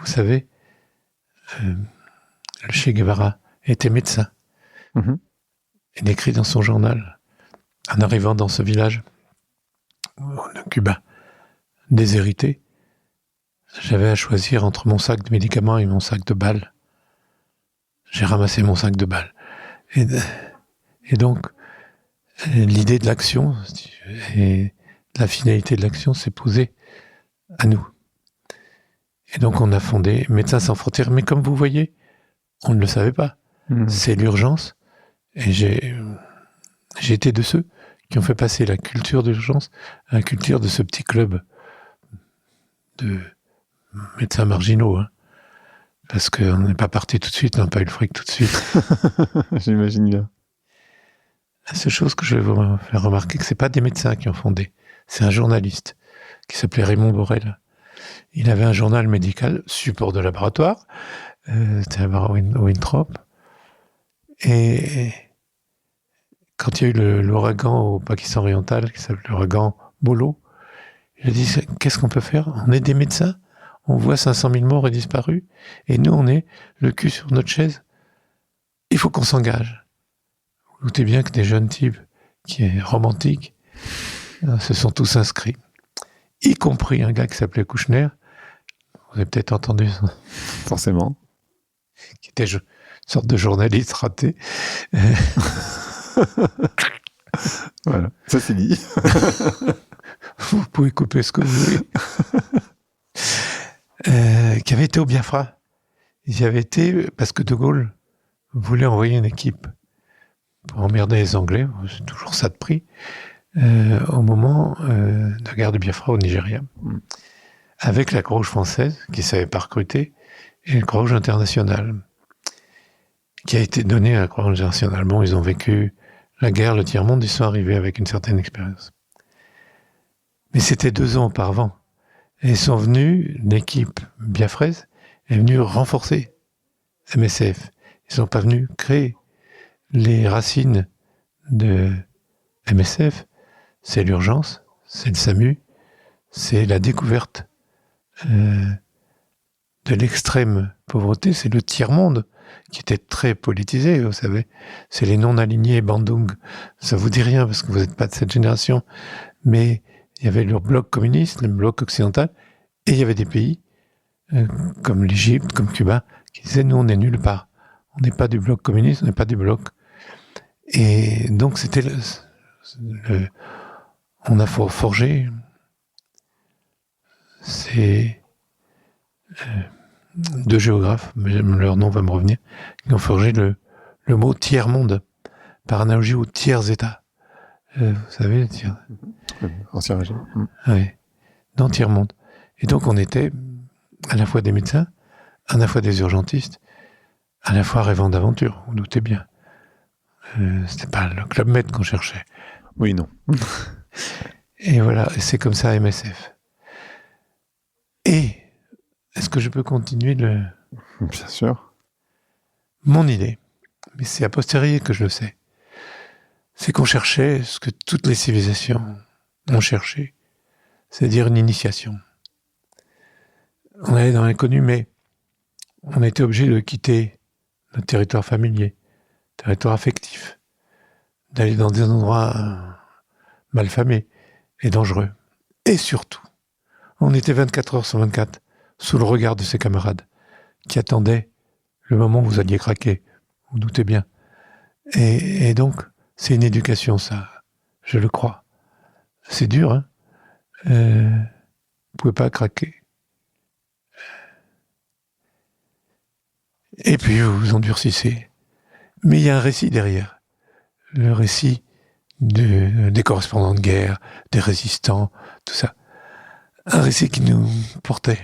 vous savez, le Che Guevara était médecin. Il écrit dans son journal, en arrivant dans ce village de Cuba, déshérité, j'avais à choisir entre mon sac de médicaments et mon sac de balles. J'ai ramassé mon sac de balles. Et donc, l'idée de l'action et la finalité de l'action s'est posée à nous. Et donc, on a fondé Médecins sans frontières. Mais comme vous voyez, on ne le savait pas. C'est l'urgence. Et j'ai été de ceux qui ont fait passer la culture de l'urgence à la culture de ce petit club de médecins marginaux. Hein. Parce qu'on n'est pas parti tout de suite, on n'a pas eu le fric tout de suite. J'imagine bien. La seule chose que je vais vous faire remarquer, que ce n'est pas des médecins qui ont fondé. C'est un journaliste qui s'appelait Raymond Borel. Il avait un journal médical, support de laboratoire, c'était à Winthrop. Et quand il y a eu l'ouragan au Pakistan oriental, qui s'appelle l'ouragan Bolo, il a dit, qu'est-ce qu'on peut faire? On est des médecins, on voit 500 000 morts et disparus, et nous, on est le cul sur notre chaise. Il faut qu'on s'engage. Vous doutez bien que des jeunes types qui est romantiques se sont tous inscrits, y compris un gars qui s'appelait Kouchner. Vous avez peut-être entendu ça. Forcément. Qui était une sorte de journaliste raté. Voilà, ça c'est dit. Vous pouvez couper ce que vous voulez. Qui avait été au Biafra. Il y avait été parce que De Gaulle voulait envoyer une équipe pour emmerder les Anglais, c'est toujours ça de prix, au moment de la guerre du Biafra au Nigeria, avec la Croix-Rouge française, qui ne savait pas recruter, et la Croix-Rouge internationale, qui a été donnée à la Croix-Rouge internationale. Bon, ils ont vécu la guerre, le tiers-monde, ils sont arrivés avec une certaine expérience. Mais c'était 2 ans auparavant. Et ils sont venus, l'équipe biafraise est venue renforcer MSF. Ils ne sont pas venus créer. Les racines de MSF, c'est l'urgence, c'est le SAMU, c'est la découverte de l'extrême pauvreté, c'est le tiers-monde qui était très politisé, vous savez. C'est les non-alignés, Bandung. Ça vous dit rien parce que vous n'êtes pas de cette génération. Mais il y avait le bloc communiste, le bloc occidental, et il y avait des pays comme l'Égypte, comme Cuba, qui disaient, nous, on n'est nulle part. On n'est pas du bloc communiste, on n'est pas du bloc. Et donc, c'était on a forgé ces 2 géographes, mais leur nom va me revenir, qui ont forgé le mot tiers-monde, par analogie au tiers-État. Vous savez, ancien régime. Oui, dans tiers-monde. Et donc, on était à la fois des médecins, à la fois des urgentistes, à la fois rêvant d'aventure, vous doutez bien. C'était pas le Club Med qu'on cherchait. Oui, non. Et voilà, et c'est comme ça MSF. Et, est-ce que je peux continuer Bien sûr. Mon idée, mais c'est a posteriori que je le sais, c'est qu'on cherchait ce que toutes les civilisations ont cherché, c'est-à-dire une initiation. On allait dans l'inconnu, mais on était obligé de quitter notre territoire familier, territoire affectif, d'aller dans des endroits malfamés et dangereux. Et surtout, on était 24 heures sur 24 sous le regard de ses camarades qui attendaient le moment où vous alliez craquer, vous doutez bien. Et donc, c'est une éducation, ça, je le crois. C'est dur, hein. Vous ne pouvez pas craquer. Et puis, vous vous endurcissez. Mais il y a un récit derrière. Le récit des correspondants de guerre, des résistants, tout ça. Un récit qui nous portait.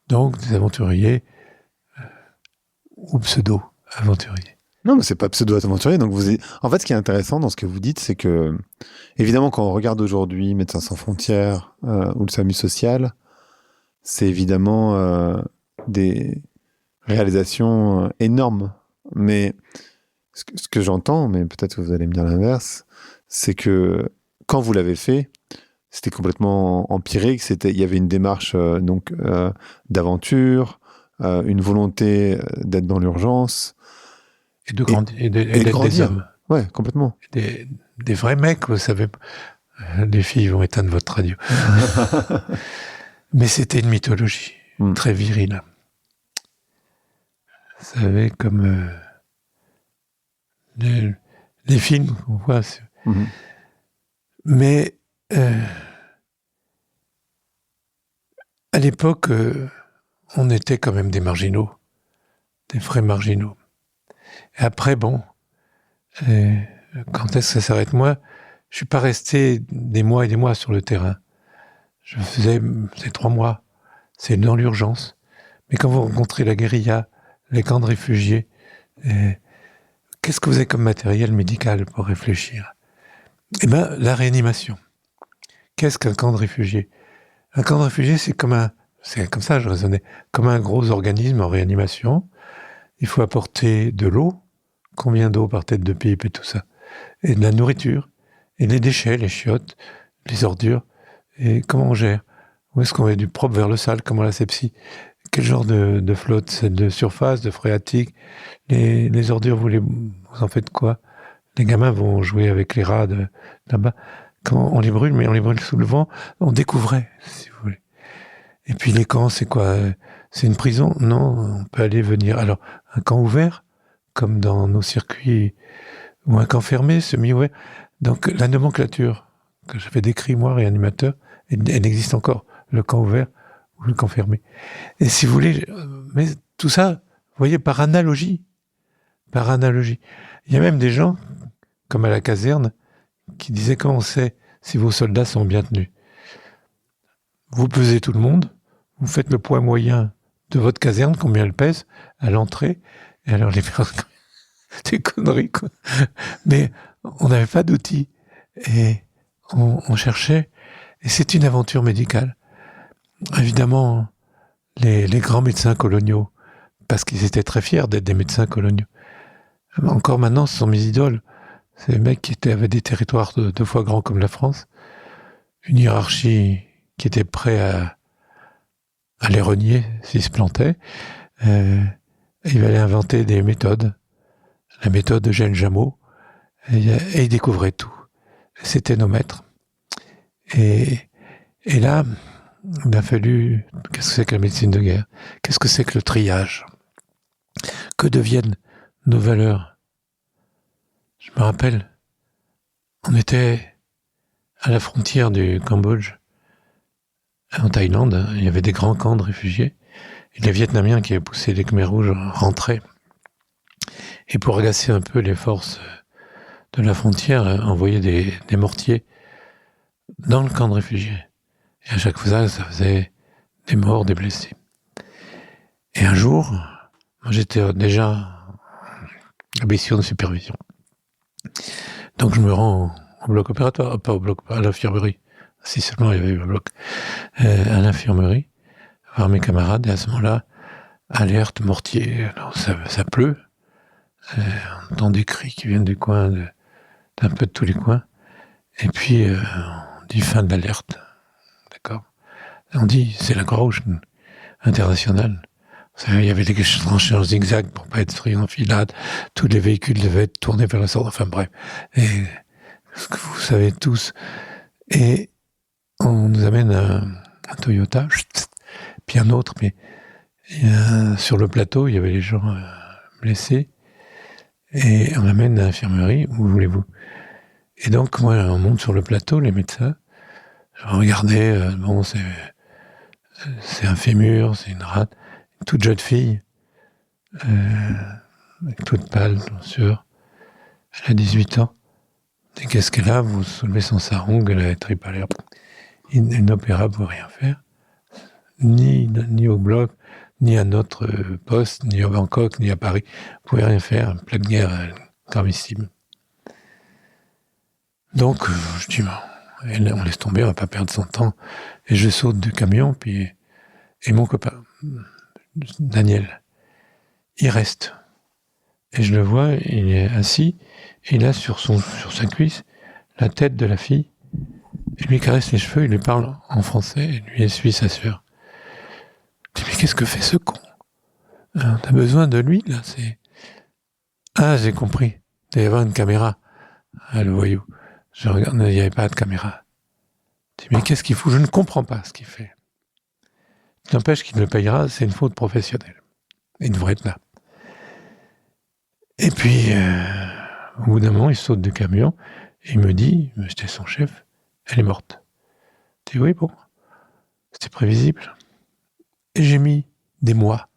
Donc, des aventuriers ou pseudo-aventuriers. Non, mais c'est pas pseudo-aventurier. Donc en fait, ce qui est intéressant dans ce que vous dites, c'est que, évidemment, quand on regarde aujourd'hui Médecins sans frontières ou le SAMU social, c'est évidemment des réalisations énormes. Mais ce que j'entends, mais peut-être que vous allez me dire l'inverse, c'est que quand vous l'avez fait, c'était complètement empirique. Il y avait une démarche d'aventure, une volonté d'être dans l'urgence. Et d'être grandir. Des hommes. Ouais, complètement. Des vrais mecs, vous savez. Les filles vont éteindre votre radio. Mais c'était une mythologie très virile. Vous savez, comme les films qu'on voit. Mais à l'époque, on était quand même des marginaux, des vrais marginaux. Et après, bon, quand est-ce que ça s'arrête? Moi, je suis pas resté des mois et des mois sur le terrain. Je faisais 3 mois. C'est dans l'urgence. Mais quand vous rencontrez la guérilla, les camps de réfugiés, qu'est-ce que vous avez comme matériel médical pour réfléchir? Eh bien, la réanimation. Qu'est-ce qu'un camp de réfugiés? Un camp de réfugiés, c'est comme ça je raisonnais, comme un gros organisme en réanimation. Il faut apporter de l'eau, combien d'eau par tête de pipe et tout ça, et de la nourriture, et les déchets, les chiottes, les ordures, et comment on gère? Où est-ce qu'on met du propre vers le sale? Comment l'asepsie? Quel genre de flotte? C'est de surface, de phréatique? Les ordures, vous en faites quoi? Les gamins vont jouer avec les rats là-bas. Quand on les brûle, mais on les brûle sous le vent, on découvrait, si vous voulez. Et puis les camps, c'est quoi? C'est une prison? Non, on peut aller venir. Alors, un camp ouvert, comme dans nos circuits, ou un camp fermé, semi-ouvert. Donc, la nomenclature que j'avais décrit, moi, réanimateur, elle existe encore, le camp ouvert ou le camp fermé. Et si vous voulez, mais tout ça, vous voyez, par analogie. Il y a même des gens, comme à la caserne, qui disaient comment on sait si vos soldats sont bien tenus. Vous pesez tout le monde, vous faites le poids moyen de votre caserne, combien elle pèse, à l'entrée, et alors les personnes, des conneries, quoi. Mais on n'avait pas d'outils, et on cherchait, et c'est une aventure médicale. Évidemment, les grands médecins coloniaux, parce qu'ils étaient très fiers d'être des médecins coloniaux. Encore maintenant, ce sont mes idoles. C'est des mecs qui avaient des territoires 2 fois grands comme la France, une hiérarchie qui était prêt à les renier s'ils se plantaient. Il allait inventer des méthodes, la méthode de Eugène Jameau, et ils découvraient tout. C'était nos maîtres. Et là, il a fallu... Qu'est-ce que c'est que la médecine de guerre? Qu'est-ce que c'est que le triage? Que deviennent nos valeurs? Je me rappelle, on était à la frontière du Cambodge, en Thaïlande, il y avait des grands camps de réfugiés, et les Vietnamiens qui avaient poussé les Khmers rouges rentraient. Et pour agacer un peu les forces de la frontière, envoyaient des mortiers dans le camp de réfugiés. Et à chaque fois, ça faisait des morts, des blessés. Et un jour, moi j'étais déjà à mission de supervision. Donc je me rends au bloc opératoire, pas au bloc, à l'infirmerie. Si seulement il y avait eu un bloc. À l'infirmerie, voir mes camarades, et à ce moment-là, alerte, mortier, alors ça pleut. On entend des cris qui viennent du coin, d'un peu de tous les coins. Et puis, on dit fin de l'alerte. D'accord? On dit, c'est la Croix-Rouge internationale. Vous savez, il y avait des tranchées en zigzag pour pas être pris en filade. Tous les véhicules devaient être tournés vers la sortie. Enfin bref. Et ce que vous savez tous. Et on nous amène un Toyota, puis un autre, mais sur le plateau, il y avait les gens blessés. Et on amène à l'infirmerie, où voulez-vous? Et donc, moi, on monte sur le plateau, les médecins. Je regardais, bon, c'est un fémur, c'est une rate, une toute jeune fille, avec toute pâle, bien sûr. Elle a 18 ans. Et qu'est-ce qu'elle a? Vous soulevez son sarong, elle a tripe à l'air. Inopérable pour rien faire. Ni au bloc, ni à notre poste, ni à Bangkok, ni à Paris. Vous pouvez rien faire, pleine guerre gravissime. Donc, je dis, on laisse tomber, on va pas perdre son temps. Et je saute du camion, et mon copain, Daniel, il reste. Et je le vois, il est assis, et il a sur sa cuisse la tête de la fille, Il lui caresse les cheveux, il lui parle en français, et lui essuie sa sueur. Je dis, mais qu'est-ce que fait ce con? T'as besoin de lui, là, c'est... Ah, j'ai compris. Il doit y avoir une caméra. Ah, le voyou. Je regarde, il n'y avait pas de caméra. Je dis, mais qu'est-ce qu'il fout? Je ne comprends pas ce qu'il fait. N'empêche qu'il le payera, c'est une faute professionnelle. Il devrait être là. Et puis, au bout d'un moment, il saute du camion, et il me dit, j'étais son chef, elle est morte. Je dis, oui, bon, c'était prévisible. Et j'ai mis des mois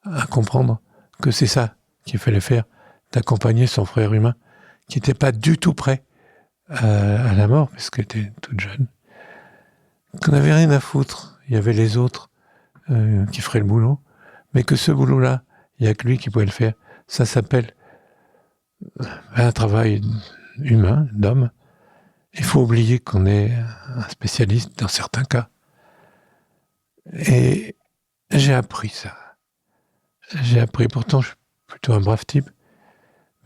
à comprendre que c'est ça qu'il fallait faire, d'accompagner son frère humain, qui n'était pas du tout prêt à la mort, parce qu'elle était toute jeune, qu'on n'avait rien à foutre. Il y avait les autres qui feraient le boulot, mais que ce boulot-là, il n'y a que lui qui pouvait le faire. Ça s'appelle un travail humain, d'homme. Il faut oublier qu'on est un spécialiste dans certains cas. Et j'ai appris ça. J'ai appris, pourtant je suis plutôt un brave type,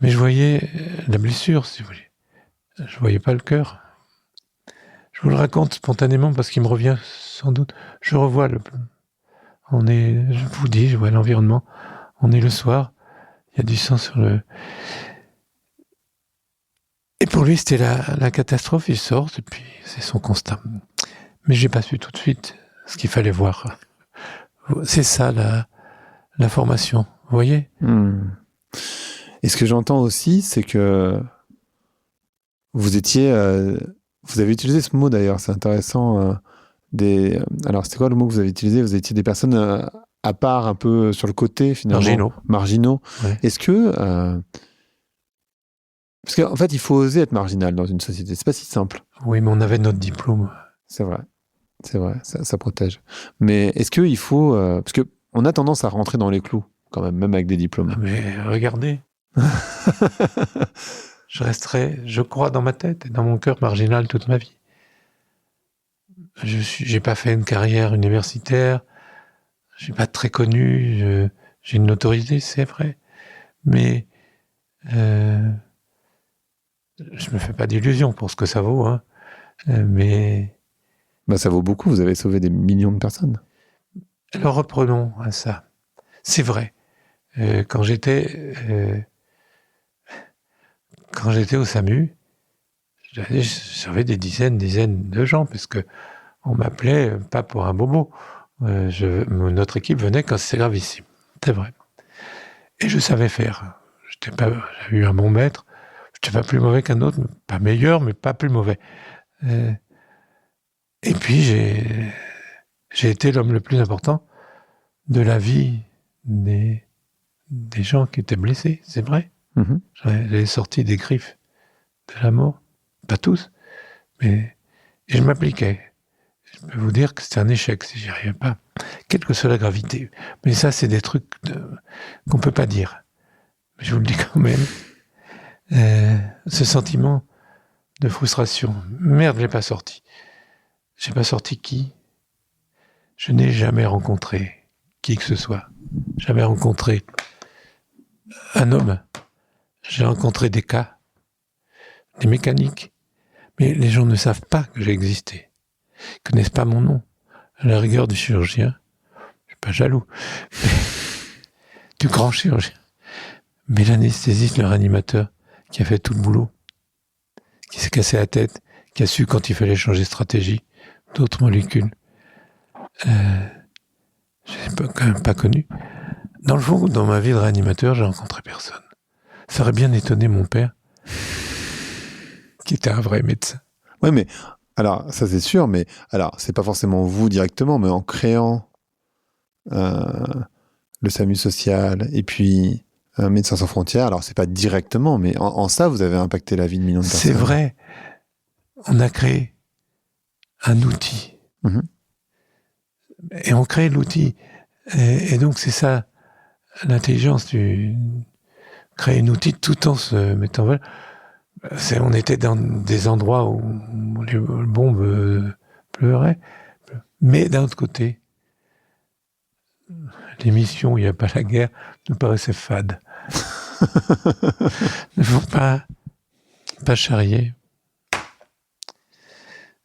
mais je voyais la blessure, si vous voulez. Je voyais pas le cœur. Je vous le raconte spontanément parce qu'il me revient sans doute. Je revois je vous dis, je vois l'environnement. On est le soir, il y a du sang sur le... Et pour lui, c'était la catastrophe, il sort, et puis c'est son constat. Mais j'ai pas su tout de suite ce qu'il fallait voir. C'est ça, la formation, vous voyez ? Et ce que j'entends aussi, c'est que vous avez utilisé ce mot d'ailleurs, c'est intéressant, alors c'était quoi le mot que vous avez utilisé? Vous étiez des personnes à part, un peu sur le côté finalement. Marginaux. Ouais. Est-ce que... parce qu'en fait, il faut oser être marginal dans une société, c'est pas si simple. Oui, mais on avait notre diplôme. C'est vrai, ça protège. Mais est-ce qu'il faut... parce qu'on a tendance à rentrer dans les clous, quand même avec des diplômes. Mais regardez, je resterai, je crois, dans ma tête et dans mon cœur marginal toute ma vie. J'ai pas fait une carrière universitaire, je suis pas très connu, j'ai une notoriété, c'est vrai, mais je me fais pas d'illusions pour ce que ça vaut, hein. Mais ça vaut beaucoup, vous avez sauvé des millions de personnes. Alors reprenons à ça. C'est vrai, quand j'étais au SAMU, j'avais des dizaines de gens, parce que on m'appelait pas pour un bobo. Notre équipe venait quand c'est gravissime. C'est vrai. Et je savais faire. J'avais eu un bon maître. Je n'étais pas plus mauvais qu'un autre, pas meilleur, mais pas plus mauvais. Et puis j'ai été l'homme le plus important de la vie des gens qui étaient blessés, c'est vrai. J'avais sorti des griffes de la mort, pas tous, mais et je m'appliquais. Je peux vous dire que c'était un échec si j'y arrivais pas, quelle que soit la gravité. Mais ça, c'est des trucs qu'on peut pas dire. Mais je vous le dis quand même. Ce sentiment de frustration. Merde, je l'ai pas sorti. J'ai pas sorti qui? Je n'ai jamais rencontré qui que ce soit. Jamais rencontré un homme. J'ai rencontré des cas, des mécaniques. Mais les gens ne savent pas que j'ai existé. Ils connaissent pas mon nom. À la rigueur du chirurgien, je suis pas jaloux, du grand chirurgien. Mais l'anesthésiste, le réanimateur, qui a fait tout le boulot, qui s'est cassé la tête, qui a su quand il fallait changer de stratégie, d'autres molécules, je n'ai quand même pas connu. Dans le fond, dans ma vie de réanimateur, j'ai rencontré personne. Ça aurait bien étonné mon père, qui était un vrai médecin. Oui, mais alors, ça c'est sûr, mais alors, c'est pas forcément vous directement, mais en créant le SAMU social et puis Médecins sans frontières, alors c'est pas directement, mais en ça, vous avez impacté la vie de millions de personnes. C'est vrai. On a créé un outil. Et on crée l'outil. Et donc, c'est ça, l'intelligence du créer un outil tout en se mettant en valeur. On était dans des endroits où les bombes pleuraient. Mais d'un autre côté, l'émission Il n'y a pas la guerre nous paraissait fade. Ne faut pas charrier.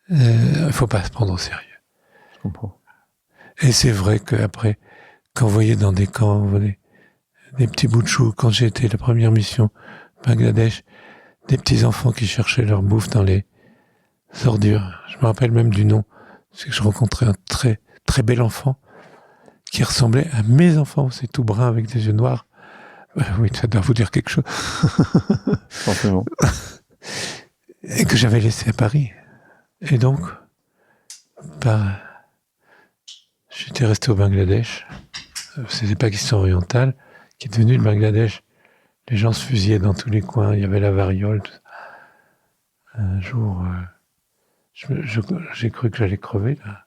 il faut pas se prendre au sérieux. Je comprends. Et c'est vrai qu'après, quand vous voyez dans des camps, vous voyez des petits bouts de chou, quand j'ai été la première mission Bangladesh, des petits enfants qui cherchaient leur bouffe dans les ordures. Je me rappelle même du nom. C'est que je rencontrais un très, très bel enfant qui ressemblait à mes enfants. C'est tout brun avec des yeux noirs. Oui, ça doit vous dire quelque chose. Forcément. Et que j'avais laissé à Paris. Et donc, j'étais resté au Bangladesh. C'était Pakistan oriental, qui est devenu le Bangladesh. Les gens se fusillaient dans tous les coins. Il y avait la variole. Un jour, j'ai cru que j'allais crever, là.